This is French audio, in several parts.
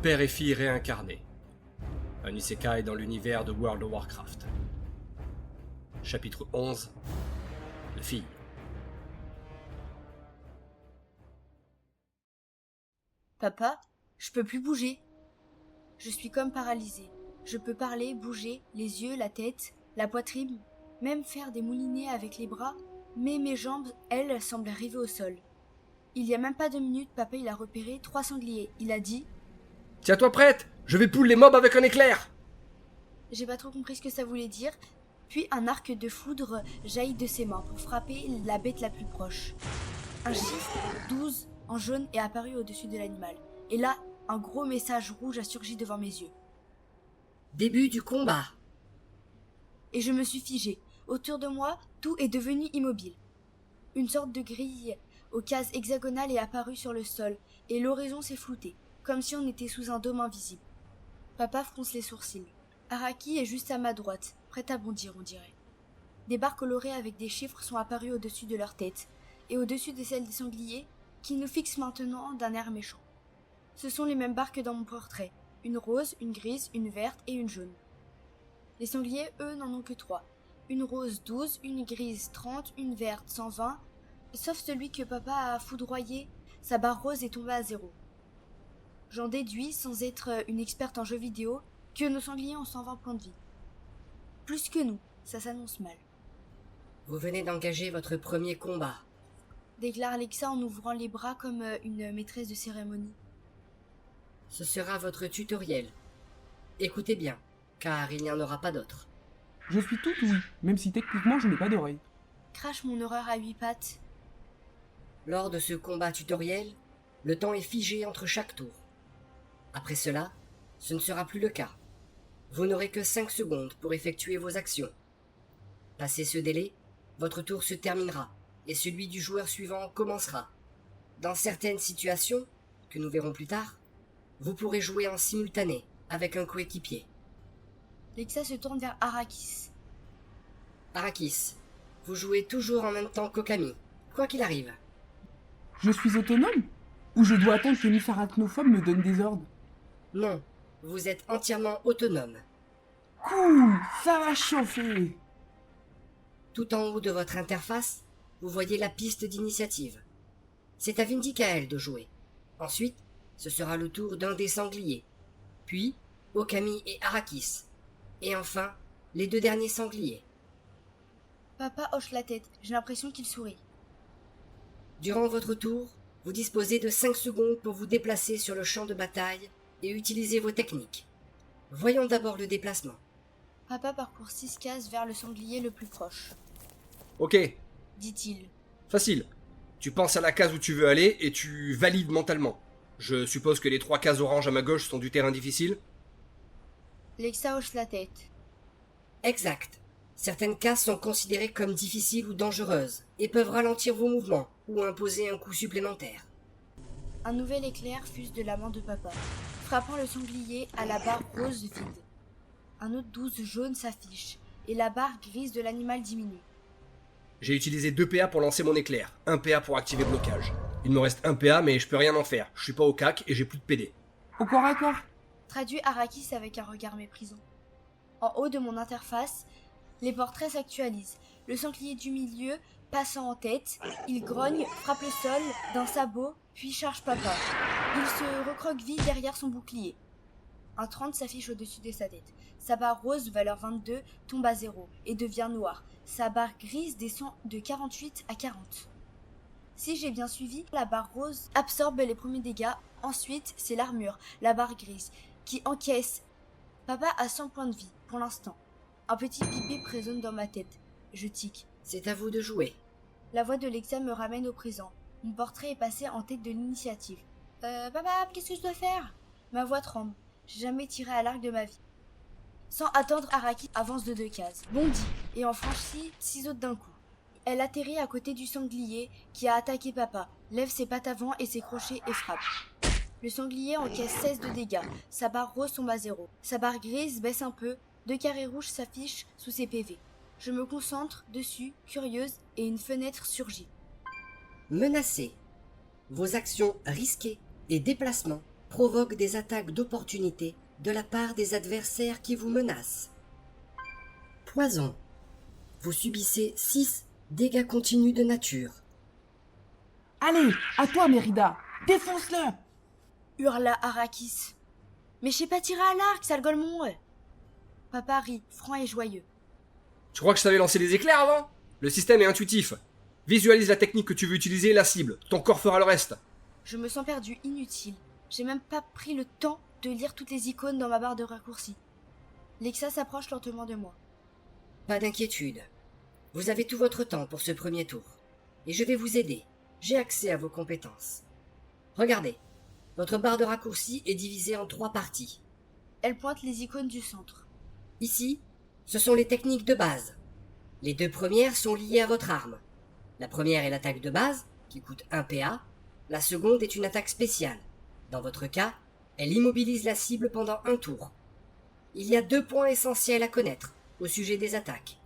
Père et fille réincarnés. Un isekai dans l'univers de World of Warcraft. Chapitre 11. La fille. Papa, je peux plus bouger. Je suis comme paralysée. Je peux parler, bouger, les yeux, la tête, la poitrine, même faire des moulinets avec les bras, mais mes jambes, elles, semblent arriver au sol. Il y a même pas 2 minutes, papa il a repéré 3 sangliers. Il a dit « Tiens-toi prête, je vais pull les mobs avec un éclair !» J'ai pas trop compris ce que ça voulait dire. Puis un arc de foudre jaillit de ses mains pour frapper la bête la plus proche. Un chiffre 12 en jaune est apparu au-dessus de l'animal. Et là, un gros message rouge a surgi devant mes yeux. Début du combat. Et je me suis figée. Autour de moi, tout est devenu immobile. Une sorte de grille aux cases hexagonales est apparue sur le sol, et l'horizon s'est flouté, comme si on était sous un dôme invisible. Papa fronce les sourcils. Araki est juste à ma droite, prête à bondir, on dirait. Des barres colorées avec des chiffres sont apparues au-dessus de leur tête, et au-dessus de celles des sangliers, qui nous fixent maintenant d'un air méchant. Ce sont les mêmes barres que dans mon portrait, une rose, une grise, une verte et une jaune. Les sangliers, eux, n'en ont que 3. Une rose 12, une grise 30, une verte 120, sauf celui que papa a foudroyé, sa barre rose est tombée à 0. J'en déduis, sans être une experte en jeux vidéo, que nos sangliers ont 120 points de vie. Plus que nous, ça s'annonce mal. Vous venez d'engager votre premier combat. Déclare Alexa en ouvrant les bras comme une maîtresse de cérémonie. Ce sera votre tutoriel. Écoutez bien, car il n'y en aura pas d'autre. Je suis tout oui, même si techniquement je n'ai pas d'oreille. Crache mon horreur à 8 pattes. Lors de ce combat tutoriel, le temps est figé entre chaque tour. Après cela, ce ne sera plus le cas. Vous n'aurez que 5 secondes pour effectuer vos actions. Passé ce délai, votre tour se terminera et celui du joueur suivant commencera. Dans certaines situations, que nous verrons plus tard, vous pourrez jouer en simultané avec un coéquipier. Alexa se tourne vers Arrakis. Arrakis, vous jouez toujours en même temps qu'Okami, quoi qu'il arrive. Je suis autonome? Ou je dois attendre que Miss Arachnophobe me donne des ordres? Non, vous êtes entièrement autonome. Cool, ça va chauffer. Tout en haut de votre interface, vous voyez la piste d'initiative. C'est à Vindicael de jouer. Ensuite, ce sera le tour d'un des sangliers. Puis, Okami et Arrakis. Et enfin, les 2 derniers sangliers. Papa hoche la tête, j'ai l'impression qu'il sourit. Durant votre tour, vous disposez de 5 secondes pour vous déplacer sur le champ de bataille et utiliser vos techniques. Voyons d'abord le déplacement. Papa parcourt 6 cases vers le sanglier le plus proche. Ok, Dit-il. facile. Tu penses à la case où tu veux aller et tu valides mentalement. Je suppose que les 3 cases oranges à ma gauche sont du terrain difficile. Alexa hoche la tête. Exact. Certaines cases sont considérées comme difficiles ou dangereuses et peuvent ralentir vos mouvements ou imposer un coup supplémentaire. Un nouvel éclair fuse de la main de papa, frappant le sanglier à la barre rose vide. Un autre 12 jaune s'affiche, et la barre grise de l'animal diminue. J'ai utilisé 2 PA pour lancer mon éclair, 1 PA pour activer blocage. Il me reste 1 PA mais je peux rien en faire, je suis pas au cac et j'ai plus de PD. Au corps à corps. Traduit Arrakis avec un regard méprisant. En haut de mon interface, les portraits s'actualisent. Le sanglier du milieu passant en tête, il grogne, frappe le sol d'un sabot, puis charge papa. Il se recroqueville derrière son bouclier. Un 30 s'affiche au-dessus de sa tête. Sa barre rose, valeur 22, tombe à 0 et devient noire. Sa barre grise descend de 48 à 40. Si j'ai bien suivi, la barre rose absorbe les premiers dégâts. Ensuite, c'est l'armure, la barre grise, qui encaisse. Papa a 100 points de vie, pour l'instant. Un petit pipé résonne dans ma tête. Je tique. C'est à vous de jouer. La voix de Lexa me ramène au présent. Mon portrait est passé en tête de l'initiative. Papa, qu'est-ce que je dois faire? Ma voix tremble. J'ai jamais tiré à l'arc de ma vie. Sans attendre, Araki avance de 2 cases, bondit et en franchit 6 autres d'un coup. Elle atterrit à côté du sanglier qui a attaqué papa, lève ses pattes avant et ses crochets et frappe. Le sanglier encaisse 16 de dégâts, sa barre rose tombe à 0. Sa barre grise baisse un peu, 2 carrés rouges s'affichent sous ses PV. Je me concentre dessus, curieuse, et une fenêtre surgit. Menacé. Vos actions risquées et déplacements provoque des attaques d'opportunité de la part des adversaires qui vous menacent. Poison. Vous subissez 6 dégâts continus de nature. Allez, à toi, Mérida. Défonce-le! Hurla Arrakis. Mais je sais pas tirer à l'arc, sale golemon. Papa rit, franc et joyeux. Tu crois que je savais lancer des éclairs avant? Le système est intuitif. Visualise la technique que tu veux utiliser et la cible. Ton corps fera le reste. Je me sens perdu, inutile. J'ai même pas pris le temps de lire toutes les icônes dans ma barre de raccourcis. Lexa s'approche lentement de moi. Pas d'inquiétude. Vous avez tout votre temps pour ce premier tour. Et je vais vous aider. J'ai accès à vos compétences. Regardez. Votre barre de raccourcis est divisée en 3 parties. Elle pointe les icônes du centre. Ici, ce sont les techniques de base. Les 2 premières sont liées à votre arme. La première est l'attaque de base, qui coûte 1 PA. La seconde est une attaque spéciale. Dans votre cas, elle immobilise la cible pendant 1 tour. Il y a 2 points essentiels à connaître au sujet des attaques.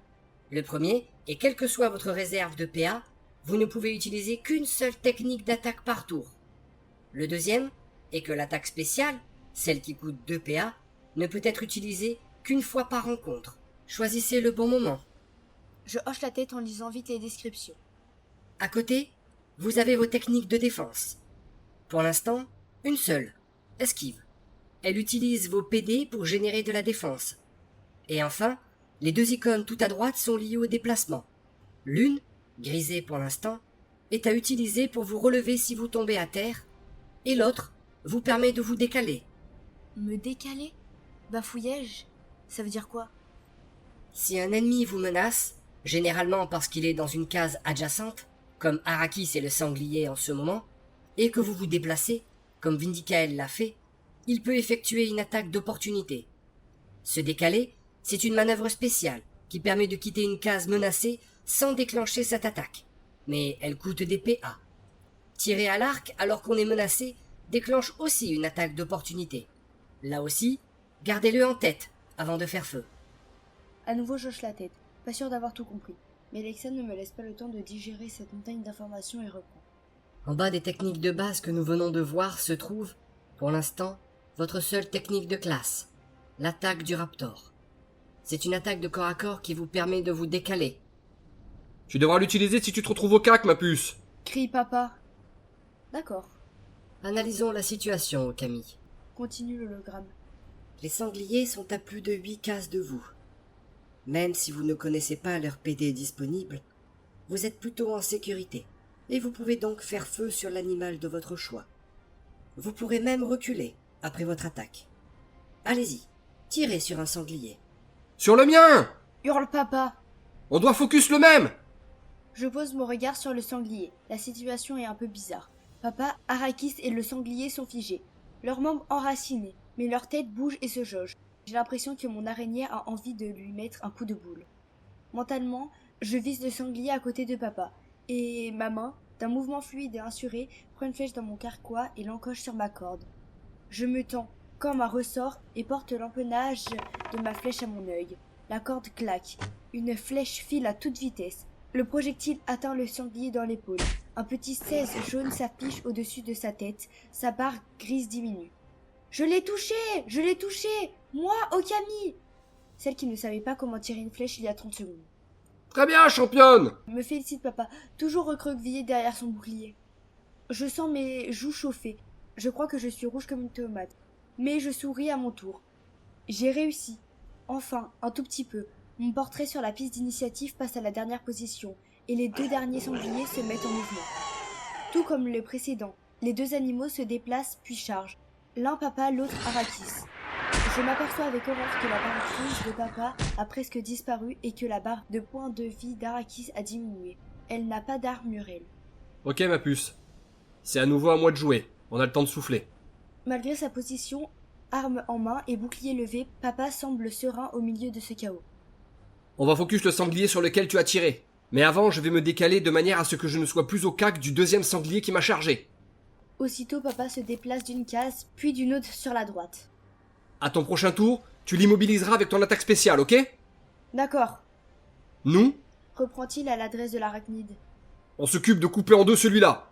Le premier est quelle que soit votre réserve de PA, vous ne pouvez utiliser qu'une seule technique d'attaque par tour. Le deuxième est que l'attaque spéciale, celle qui coûte 2 PA, ne peut être utilisée qu'une fois par rencontre. Choisissez le bon moment. Je hoche la tête en lisant vite les descriptions. À côté, vous avez vos techniques de défense. Pour l'instant, une seule, esquive. Elle utilise vos PD pour générer de la défense. Et enfin, les 2 icônes tout à droite sont liées au déplacement. L'une, grisée pour l'instant, est à utiliser pour vous relever si vous tombez à terre, et l'autre vous permet de vous décaler. Me décaler? Bafouillai-je? Ça veut dire quoi? Si un ennemi vous menace, généralement parce qu'il est dans une case adjacente, comme Arrakis et le sanglier en ce moment, et que vous vous déplacez, comme Vindicael l'a fait, il peut effectuer une attaque d'opportunité. Se décaler, c'est une manœuvre spéciale qui permet de quitter une case menacée sans déclencher cette attaque, mais elle coûte des PA. Tirer à l'arc alors qu'on est menacé déclenche aussi une attaque d'opportunité. Là aussi, gardez-le en tête avant de faire feu. À nouveau, j'hoche la tête, pas sûr d'avoir tout compris. Mais Lexa ne me laisse pas le temps de digérer cette montagne d'informations et reprend. En bas des techniques de base que nous venons de voir se trouve, pour l'instant, votre seule technique de classe, l'attaque du Raptor. C'est une attaque de corps à corps qui vous permet de vous décaler. Tu devras l'utiliser si tu te retrouves au cac, ma puce. Crie papa. D'accord. Analysons la situation, Camille. Continue l'hologramme. Les sangliers sont à plus de 8 cases de vous. Même si vous ne connaissez pas leur PD disponible, vous êtes plutôt en sécurité, et vous pouvez donc faire feu sur l'animal de votre choix. Vous pourrez même reculer après votre attaque. Allez-y, tirez sur un sanglier. Sur le mien! Hurle papa. On doit focus le même! Je pose mon regard sur le sanglier. La situation est un peu bizarre. Papa, Arrakis et le sanglier sont figés. Leurs membres enracinés, mais leur tête bouge et se jauge. J'ai l'impression que mon araignée a envie de lui mettre un coup de boule. Mentalement, je vise le sanglier à côté de papa, et ma main, d'un mouvement fluide et assuré, prend une flèche dans mon carquois et l'encoche sur ma corde. Je me tends, comme un ressort, et porte l'empennage de ma flèche à mon œil. La corde claque. Une flèche file à toute vitesse. Le projectile atteint le sanglier dans l'épaule. Un petit 16 jaune s'affiche au-dessus de sa tête. Sa barre grise diminue. Je l'ai touché! Je l'ai touché! Moi, Okami! Celle qui ne savait pas comment tirer une flèche il y a 30 secondes. Très bien, championne! Me félicite papa, toujours recroquevillé derrière son bouclier. Je sens mes joues chauffer. Je crois que je suis rouge comme une tomate. Mais je souris à mon tour. J'ai réussi. Enfin, un tout petit peu. Mon portrait sur la piste d'initiative passe à la dernière position, et les 2 derniers sangliers se mettent en mouvement. Tout comme le précédent, les 2 animaux se déplacent puis chargent. L'un papa, l'autre Arrakis. Je m'aperçois avec horreur que la barre grise de papa a presque disparu et que la barre de points de vie d'Arrakis a diminué. Elle n'a pas d'armure, elle. Ok, ma puce. C'est à nouveau à moi de jouer. On a le temps de souffler. Malgré sa position, arme en main et bouclier levé, papa semble serein au milieu de ce chaos. On va focus le sanglier sur lequel tu as tiré. Mais avant, je vais me décaler de manière à ce que je ne sois plus au cac du 2e sanglier qui m'a chargé. Aussitôt, papa se déplace d'une case, puis d'une autre sur la droite. À ton prochain tour, tu l'immobiliseras avec ton attaque spéciale, ok? D'accord, Nous, reprend-il à l'adresse de l'arachnide. on s'occupe de couper en 2 celui-là.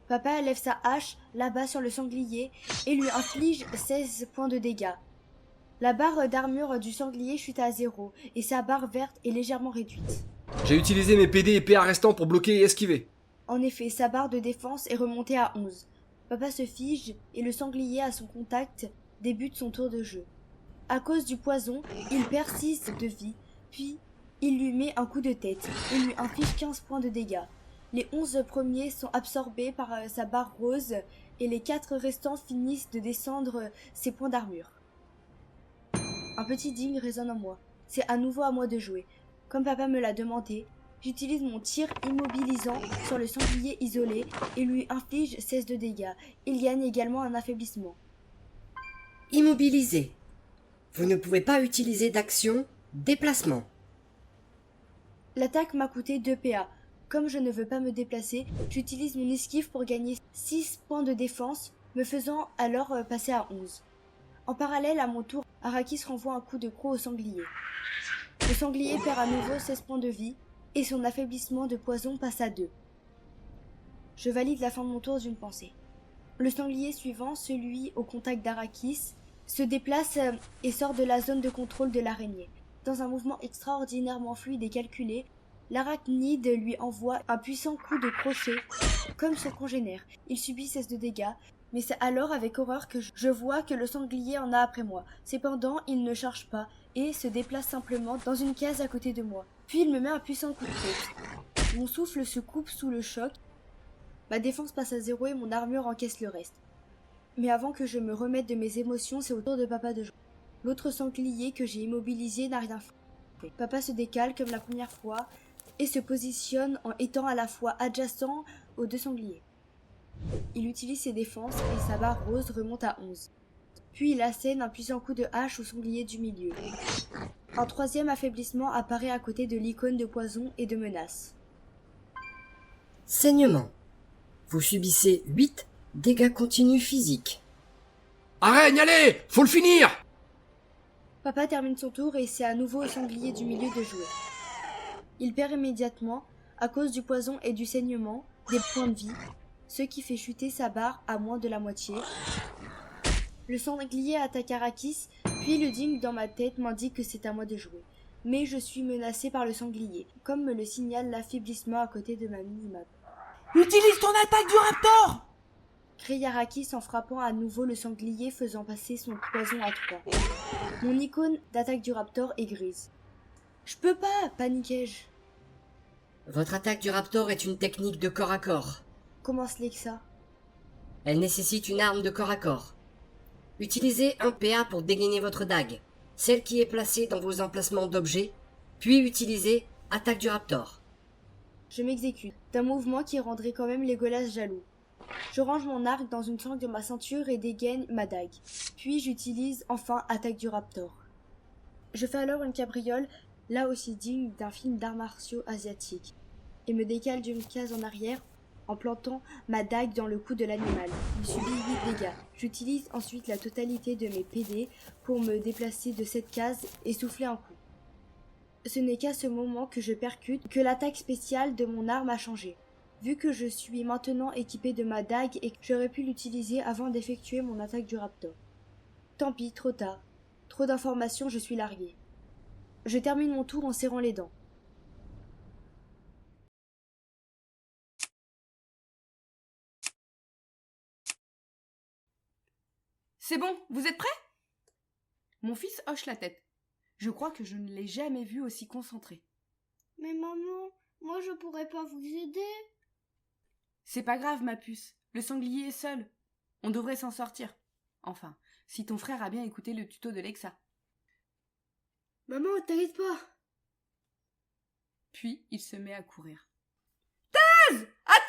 Papa lève sa hache là-bas sur le sanglier et lui inflige 16 points de dégâts. La barre d'armure du sanglier chute à 0 et sa barre verte est légèrement réduite. J'ai utilisé mes PD et PA restants pour bloquer et esquiver. En effet, sa barre de défense est remontée à 11. Papa se fige et le sanglier à son contact débute son tour de jeu. À cause du poison, il perd 6 de vie, puis il lui met un coup de tête et lui inflige 15 points de dégâts. Les 11 premiers sont absorbés par sa barre rose et les 4 restants finissent de descendre ses points d'armure. Un petit ding résonne en moi. C'est à nouveau à moi de jouer. Comme papa me l'a demandé, j'utilise mon tir immobilisant sur le sanglier isolé et lui inflige 16 de dégâts. Il gagne également un affaiblissement. Immobilisé. Vous ne pouvez pas utiliser d'action déplacement. L'attaque m'a coûté 2 PA. Comme je ne veux pas me déplacer, j'utilise mon esquive pour gagner 6 points de défense, me faisant alors passer à 11. En parallèle à mon tour, Arrakis renvoie un coup de croc au sanglier. Le sanglier perd à nouveau 16 points de vie et son affaiblissement de poison passe à 2. Je valide la fin de mon tour d'une pensée. Le sanglier suivant, celui au contact d'Arrakis, se déplace et sort de la zone de contrôle de l'araignée. Dans un mouvement extraordinairement fluide et calculé, l'arachnide lui envoie un puissant coup de crochet, comme son congénère. Il subit 16 de dégâts, mais c'est alors avec horreur que je vois que le sanglier en a après moi. Cependant, il ne charge pas et se déplace simplement dans une case à côté de moi. Puis il me met un puissant coup de tête. Mon souffle se coupe sous le choc. Ma défense passe à 0 et mon armure encaisse le reste. Mais avant que je me remette de mes émotions, c'est au tour de papa de jouer. L'autre sanglier que j'ai immobilisé n'a rien fait. Papa se décale comme la première fois et se positionne en étant à la fois adjacent aux 2 sangliers. Il utilise ses défenses et sa barre rose remonte à 11. Puis il assène un puissant coup de hache au sanglier du milieu. Un 3e affaiblissement apparaît à côté de l'icône de poison et de menace. Saignement. Vous subissez 8 dégâts continus physiques. Araigne, allez! Faut le finir! Papa termine son tour et c'est à nouveau au sanglier du milieu de jouer. Il perd immédiatement, à cause du poison et du saignement, des points de vie, ce qui fait chuter sa barre à moins de la moitié. Le sanglier attaque Arrakis, puis le ding dans ma tête m'indique que c'est à moi de jouer. Mais je suis menacé par le sanglier, comme me le signale l'affaiblissement à côté de ma minimap. Utilise ton attaque du raptor! Crie Arrakis en frappant à nouveau le sanglier, faisant passer son poison à 3. Mon icône d'attaque du raptor est grise. Je peux pas, paniquai-je. Votre attaque du raptor est une technique de corps à corps. Comment c'est que ça? Elle nécessite une arme de corps à corps. Utilisez un PA pour dégainer votre dague, celle qui est placée dans vos emplacements d'objets, puis utilisez attaque du raptor. Je m'exécute, d'un mouvement qui rendrait quand même Legolas jaloux. Je range mon arc dans une sangle de ma ceinture et dégaine ma dague. Puis j'utilise enfin attaque du raptor. Je fais alors une cabriole, là aussi digne d'un film d'arts martiaux asiatiques, et me décale d'une case en arrière en plantant ma dague dans le cou de l'animal. Il subit 8 dégâts. J'utilise ensuite la totalité de mes PD pour me déplacer de cette case et souffler un coup. Ce n'est qu'à ce moment que je percute que l'attaque spéciale de mon arme a changé. Vu que je suis maintenant équipé de ma dague et que j'aurais pu l'utiliser avant d'effectuer mon attaque du raptor. Tant pis, trop tard. Trop d'informations, je suis largué. Je termine mon tour en serrant les dents. C'est bon, vous êtes prêts? Mon fils hoche la tête. Je crois que je ne l'ai jamais vu aussi concentré. Mais maman, moi je pourrais pas vous aider. C'est pas grave, ma puce. Le sanglier est seul. On devrait s'en sortir. Enfin, si ton frère a bien écouté le tuto de Lexa. Maman, t'inquiète pas. Puis il se met à courir. Thèse! Attends!